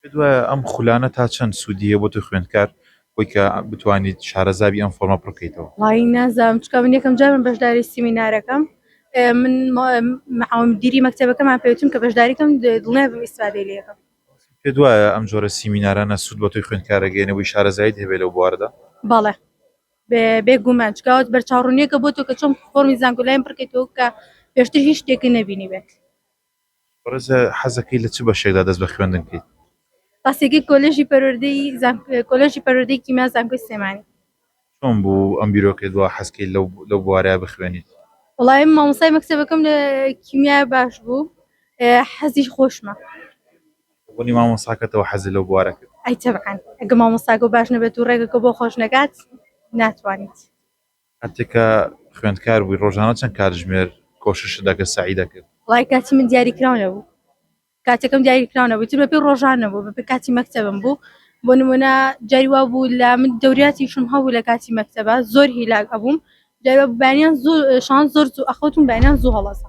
پێت وایە ئەم خولانە تا چەند سوودی هەیە بۆ توی خوێندکار بۆی کە بتوانیت شارەزابی ئەم فۆرمە پڕ بکەیتەوە؟ وڵی نازانم چکە من یەکەم جار من بەشداری سیمینارەکەم من معاوندیری مەکتەبەکەمان پێوتم کە بەشداریکەم دڵنیابم ئیسفادەی لێ یەکەم. پێت وایە ئەم جۆرە سیمینارانە سوود بۆ توی خوێندکارەگەێنەوەی شارەزاییت هەبێت لەو بواردا؟ بەڵێ بێگومان چکاوت بەرچاوڕوونیەکە بۆ تۆ کە چۆن فۆرمی زانکۆلایم پڕکەیتەوە کە پێشتر هیچ شتێکی نەبینی بێت. بەڕێزە حەزەکەی لە چ بەشێکدا دەست بە خوێندن بکەیت؟ ڕاستیەکەی کۆلێژی پەروەردەی کیمیا زانکۆی سلێمانی. چۆن بوو ئەم بیرۆکەت وە حەزکەی لەو بوارەیە بخوێنیت؟ وڵای مامۆستای مەکتەبەکەم لە کیمیا باش بوو حەزیش خۆشمە. بۆنی مامۆستاکەتەوە حەزی لەو بوارە کرد؟ ئەی تەبعەن ئەگە مامۆستاکە باش نەبێت و ڕێگەکە بۆ خۆش نەکات ناتوانیت. کاتێکە خوێندکار بووی ڕۆژانە چەند کاتژمێر کۆشش دەکرد سەعی دەکرد؟ وڵای کاتی من دیاریکراونە بوو، کاتەکەم دیاریکراونە بوو تر بەپێ ڕۆژانە بوو بەپێ کاتی مەکتەبم بوو. بۆ نمونە جاری وا بوو لە من دەوریاتیشم هەبوو لە کاتی مەکتەبە زۆر هیلاک ئەبووم، جاری وا بوو بەیانیان زۆر شانس زۆر ئەخەوتم بەیانیان زوو هەڵەسە.